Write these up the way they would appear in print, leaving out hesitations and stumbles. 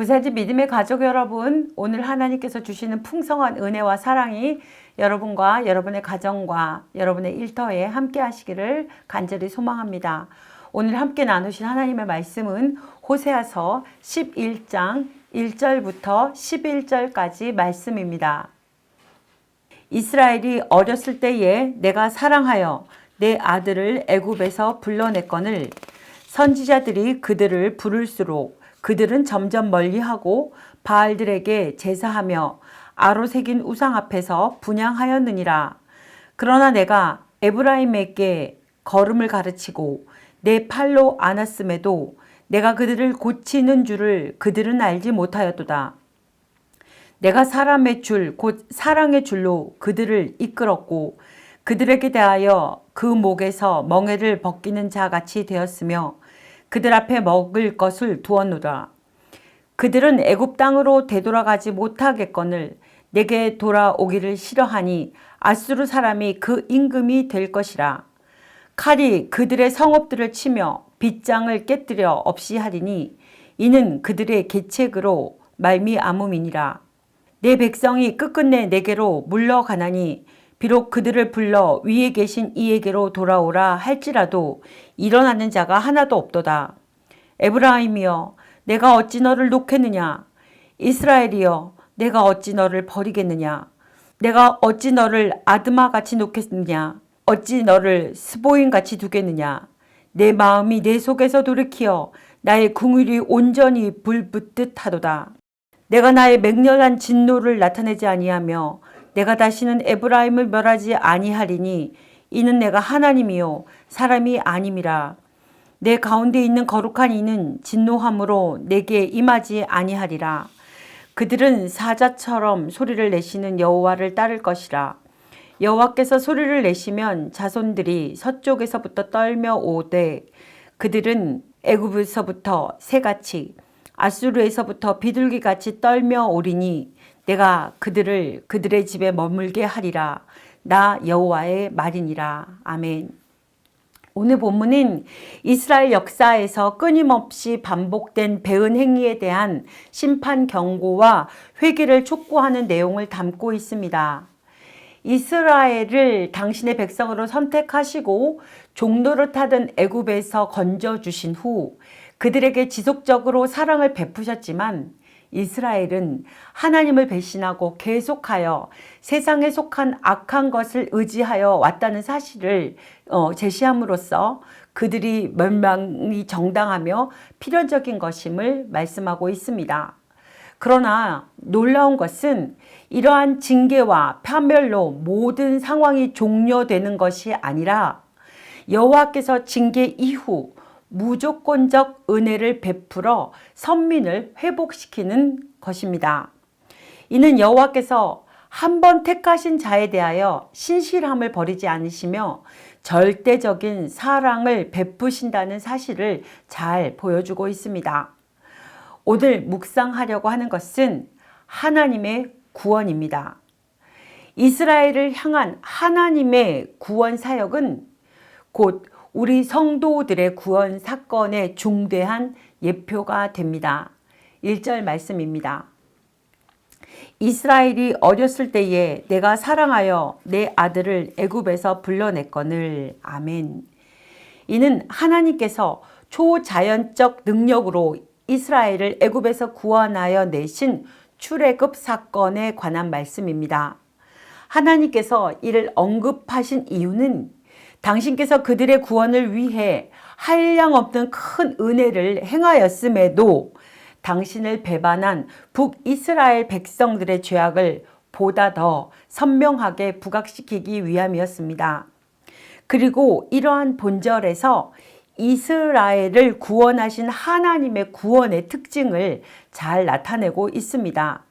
부사지 믿음의 가족 여러분, 오늘 하나님께서 주시는 풍성한 은혜와 사랑이 여러분과 여러분의 가정과 여러분의 일터에 함께 하시기를 간절히 소망합니다. 오늘 함께 나누신 하나님의 말씀은 호세아서 11장 1절부터 11절까지 말씀입니다. 이스라엘이 어렸을 때에 내가 사랑하여 내 아들을 애굽에서 불러냈거늘 선지자들이 그들을 부를수록 그들은 점점 멀리하고 바알들에게 제사하며 아로새긴 우상 앞에서 분향하였느니라. 그러나 내가 에브라임에게 걸음을 가르치고 내 팔로 안았음에도 내가 그들을 고치는 줄을 그들은 알지 못하였도다. 내가 사람의 줄, 곧 사랑의 줄로 그들을 이끌었고 그들에게 대하여 그 목에서 멍에를 벗기는 자 같이 되었으며 그들 앞에 먹을 것을 두었노라. 그들은 애굽 땅으로 되돌아가지 못하겠거늘 내게 돌아오기를 싫어하니 아수르 사람이 그 임금이 될 것이라. 칼이 그들의 성읍들을 치며 빗장을 깨뜨려 없이 하리니 이는 그들의 계책으로 말미암음이니라. 내 백성이 끝끝내 내게로 물러가나니 비록 그들을 불러 위에 계신 이에게로 돌아오라 할지라도 일어나는 자가 하나도 없도다. 에브라임이여 내가 어찌 너를 놓겠느냐. 이스라엘이여 내가 어찌 너를 버리겠느냐. 내가 어찌 너를 아드마같이 놓겠느냐. 어찌 너를 스보임같이 두겠느냐. 내 마음이 내 속에서 돌이키어 나의 궁율이 온전히 불붙듯 하도다. 내가 나의 맹렬한 진노를 나타내지 아니하며 내가 다시는 에브라임을 멸하지 아니하리니 이는 내가 하나님이요 사람이 아님이라. 내 가운데 있는 거룩한 이는 진노함으로 내게 임하지 아니하리라. 그들은 사자처럼 소리를 내시는 여호와를 따를 것이라. 여호와께서 소리를 내시면 자손들이 서쪽에서부터 떨며 오되 그들은 애굽에서부터 새같이 아수르에서부터 비둘기같이 떨며 오리니 내가 그들을 그들의 집에 머물게 하리라. 나 여호와의 말이니라. 아멘. 오늘 본문은 이스라엘 역사에서 끊임없이 반복된 배은 행위에 대한 심판 경고와 회개를 촉구하는 내용을 담고 있습니다. 이스라엘을 당신의 백성으로 선택하시고 종노릇 하던 애굽에서 건져주신 후 그들에게 지속적으로 사랑을 베푸셨지만 이스라엘은 하나님을 배신하고 계속하여 세상에 속한 악한 것을 의지하여 왔다는 사실을 제시함으로써 그들이 멸망이 정당하며 필연적인 것임을 말씀하고 있습니다. 그러나 놀라운 것은 이러한 징계와 판별로 모든 상황이 종료되는 것이 아니라 여호와께서 징계 이후 무조건적 은혜를 베풀어 선민을 회복시키는 것입니다. 이는 여호와께서 한 번 택하신 자에 대하여 신실함을 버리지 않으시며 절대적인 사랑을 베푸신다는 사실을 잘 보여주고 있습니다. 오늘 묵상하려고 하는 것은 하나님의 구원입니다. 이스라엘을 향한 하나님의 구원 사역은 곧 우리 성도들의 구원 사건의 중대한 예표가 됩니다. 1절 말씀입니다. 이스라엘이 어렸을 때에 내가 사랑하여 내 아들을 애굽에서 불러냈거늘. 아멘. 이는 하나님께서 초자연적 능력으로 이스라엘을 애굽에서 구원하여 내신 출애굽 사건에 관한 말씀입니다. 하나님께서 이를 언급하신 이유는 당신께서 그들의 구원을 위해 한량없는 큰 은혜를 행하였음에도 당신을 배반한 북이스라엘 백성들의 죄악을 보다 더 선명하게 부각시키기 위함이었습니다. 그리고 이러한 본절에서 이스라엘을 구원하신 하나님의 구원의 특징을 잘 나타내고 있습니다.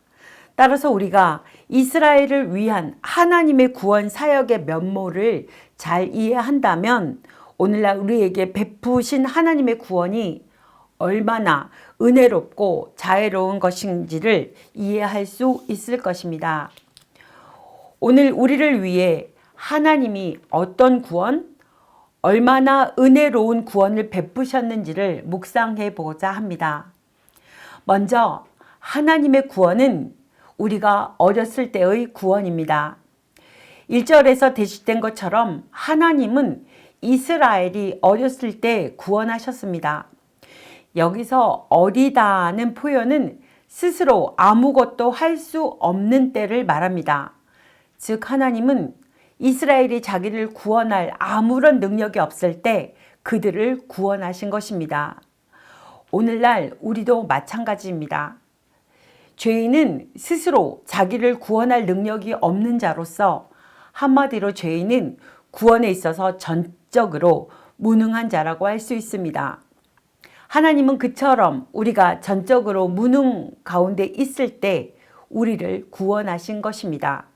따라서 우리가 이스라엘을 위한 하나님의 구원 사역의 면모를 잘 이해한다면 오늘날 우리에게 베푸신 하나님의 구원이 얼마나 은혜롭고 자애로운 것인지를 이해할 수 있을 것입니다. 오늘 우리를 위해 하나님이 어떤 구원, 얼마나 은혜로운 구원을 베푸셨는지를 묵상해 보고자 합니다. 먼저 하나님의 구원은 우리가 어렸을 때의 구원입니다. 1절에서 대시된 것처럼 하나님은 이스라엘이 어렸을 때 구원하셨습니다. 여기서 어리다는 표현은 스스로 아무것도 할 수 없는 때를 말합니다. 즉 하나님은 이스라엘이 자기를 구원할 아무런 능력이 없을 때 그들을 구원하신 것입니다. 오늘날 우리도 마찬가지입니다. 죄인은 스스로 자기를 구원할 능력이 없는 자로서 한마디로 죄인은 구원에 있어서 전적으로 무능한 자라고 할 수 있습니다. 하나님은 그처럼 우리가 전적으로 무능 가운데 있을 때 우리를 구원하신 것입니다.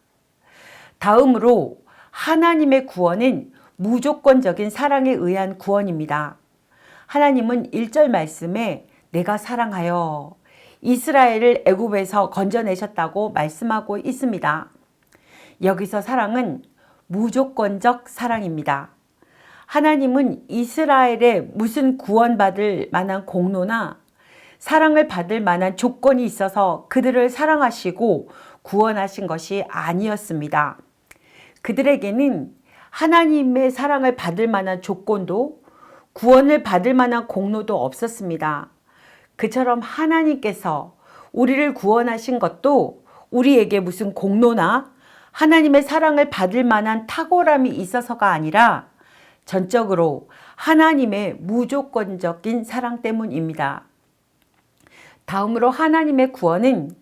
다음으로 하나님의 구원은 무조건적인 사랑에 의한 구원입니다. 하나님은 1절 말씀에 내가 사랑하여 이스라엘을 애굽에서 건져내셨다고 말씀하고 있습니다. 여기서 사랑은 무조건적 사랑입니다. 하나님은 이스라엘에 무슨 구원받을 만한 공로나 사랑을 받을 만한 조건이 있어서 그들을 사랑하시고 구원하신 것이 아니었습니다. 그들에게는 하나님의 사랑을 받을 만한 조건도 구원을 받을 만한 공로도 없었습니다. 그처럼 하나님께서 우리를 구원하신 것도 우리에게 무슨 공로나 하나님의 사랑을 받을 만한 탁월함이 있어서가 아니라 전적으로 하나님의 무조건적인 사랑 때문입니다. 다음으로 하나님의 구원은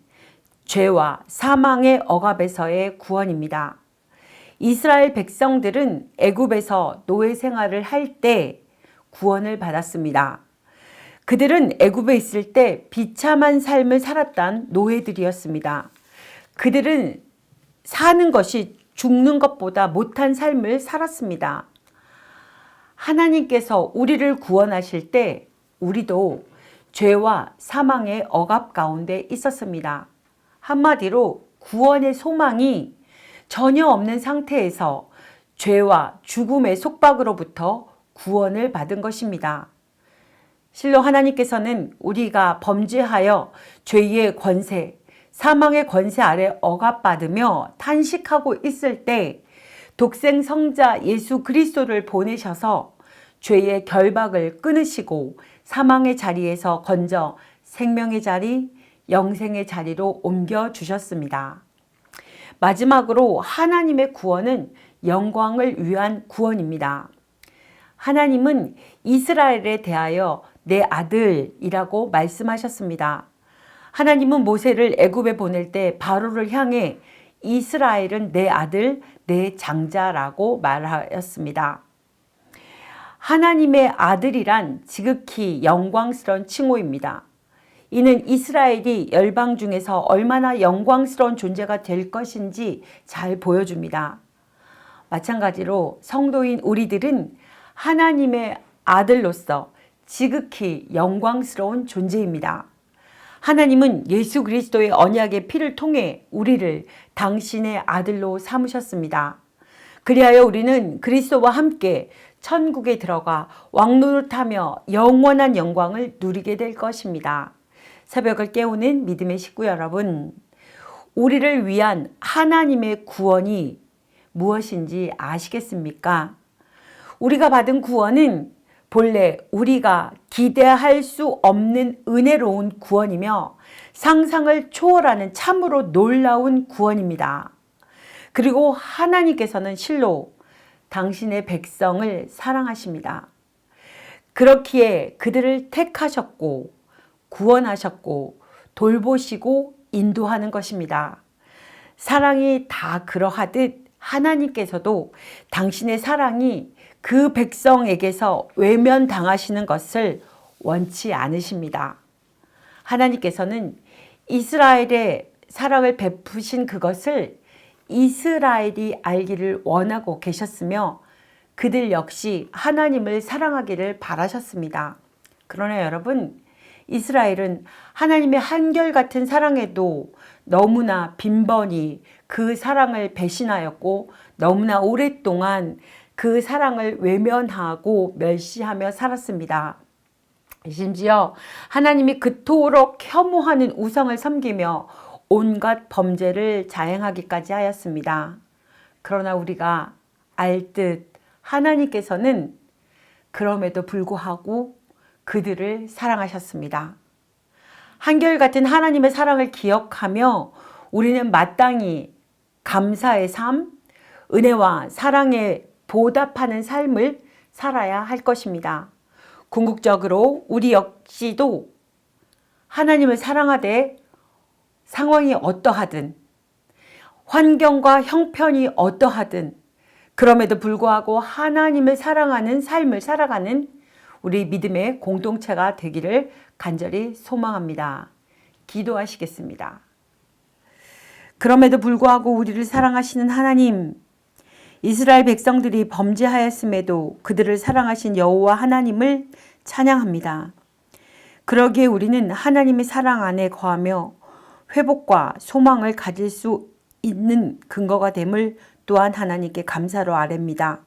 죄와 사망의 억압에서의 구원입니다. 이스라엘 백성들은 애굽에서 노예 생활을 할 때 구원을 받았습니다. 그들은 애굽에 있을 때 비참한 삶을 살았던 노예들이었습니다. 그들은 사는 것이 죽는 것보다 못한 삶을 살았습니다. 하나님께서 우리를 구원하실 때 우리도 죄와 사망의 억압 가운데 있었습니다. 한마디로 구원의 소망이 전혀 없는 상태에서 죄와 죽음의 속박으로부터 구원을 받은 것입니다. 실로 하나님께서는 우리가 범죄하여 죄의 권세, 사망의 권세 아래 억압받으며 탄식하고 있을 때 독생 성자 예수 그리스도를 보내셔서 죄의 결박을 끊으시고 사망의 자리에서 건져 생명의 자리, 영생의 자리로 옮겨주셨습니다. 마지막으로 하나님의 구원은 영광을 위한 구원입니다. 하나님은 이스라엘에 대하여 내 아들이라고 말씀하셨습니다. 하나님은 모세를 애굽에 보낼 때 바로를 향해 이스라엘은 내 아들, 내 장자라고 말하였습니다. 하나님의 아들이란 지극히 영광스러운 칭호입니다. 이는 이스라엘이 열방 중에서 얼마나 영광스러운 존재가 될 것인지 잘 보여줍니다. 마찬가지로 성도인 우리들은 하나님의 아들로서 지극히 영광스러운 존재입니다. 하나님은 예수 그리스도의 언약의 피를 통해 우리를 당신의 아들로 삼으셨습니다. 그리하여 우리는 그리스도와 함께 천국에 들어가 왕노릇하며 영원한 영광을 누리게 될 것입니다. 새벽을 깨우는 믿음의 식구 여러분, 우리를 위한 하나님의 구원이 무엇인지 아시겠습니까? 우리가 받은 구원은 본래 우리가 기대할 수 없는 은혜로운 구원이며 상상을 초월하는 참으로 놀라운 구원입니다. 그리고 하나님께서는 실로 당신의 백성을 사랑하십니다. 그렇기에 그들을 택하셨고 구원하셨고 돌보시고 인도하는 것입니다. 사랑이 다 그러하듯 하나님께서도 당신의 사랑이 그 백성에게서 외면당하시는 것을 원치 않으십니다. 하나님께서는 이스라엘의 사랑을 베푸신 그것을 이스라엘이 알기를 원하고 계셨으며 그들 역시 하나님을 사랑하기를 바라셨습니다. 그러나 여러분, 이스라엘은 하나님의 한결같은 사랑에도 너무나 빈번히 그 사랑을 배신하였고 너무나 오랫동안 그 사랑을 외면하고 멸시하며 살았습니다. 심지어 하나님이 그토록 혐오하는 우상을 섬기며 온갖 범죄를 자행하기까지 하였습니다. 그러나 우리가 알듯 하나님께서는 그럼에도 불구하고 그들을 사랑하셨습니다. 한결같은 하나님의 사랑을 기억하며 우리는 마땅히 감사의 삶, 은혜와 사랑에 보답하는 삶을 살아야 할 것입니다. 궁극적으로 우리 역시도 하나님을 사랑하되 상황이 어떠하든 환경과 형편이 어떠하든 그럼에도 불구하고 하나님을 사랑하는 삶을 살아가는 우리 믿음의 공동체가 되기를 간절히 소망합니다. 기도하시겠습니다. 그럼에도 불구하고 우리를 사랑하시는 하나님, 이스라엘 백성들이 범죄하였음에도 그들을 사랑하신 여호와 하나님을 찬양합니다. 그러기에 우리는 하나님의 사랑 안에 거하며 회복과 소망을 가질 수 있는 근거가 됨을 또한 하나님께 감사로 아뢰입니다.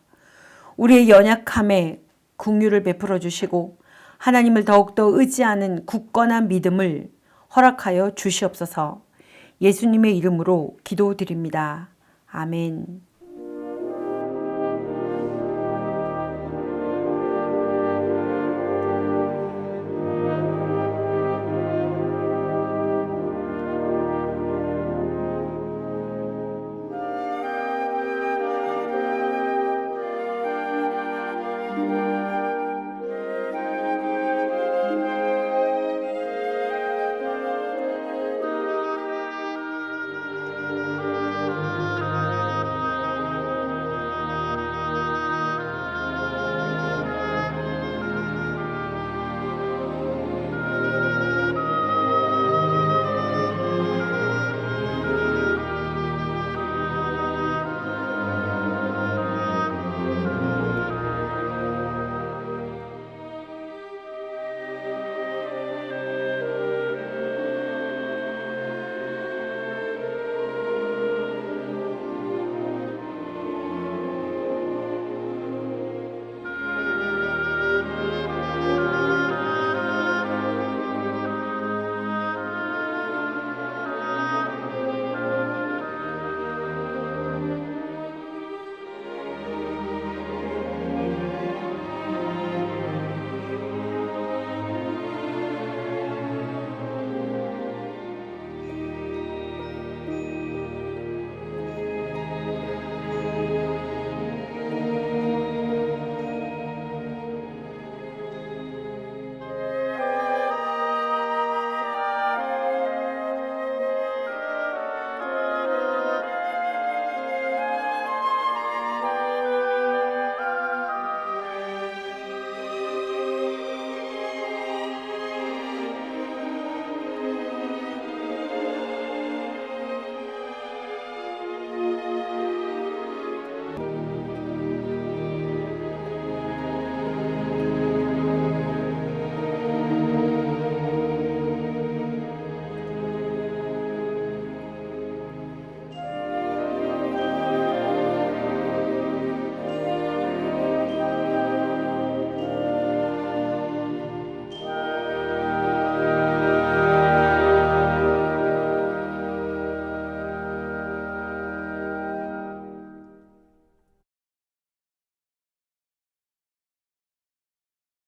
우리의 연약함에 긍휼을 베풀어 주시고 하나님을 더욱더 의지하는 굳건한 믿음을 허락하여 주시옵소서. 예수님의 이름으로 기도드립니다. 아멘.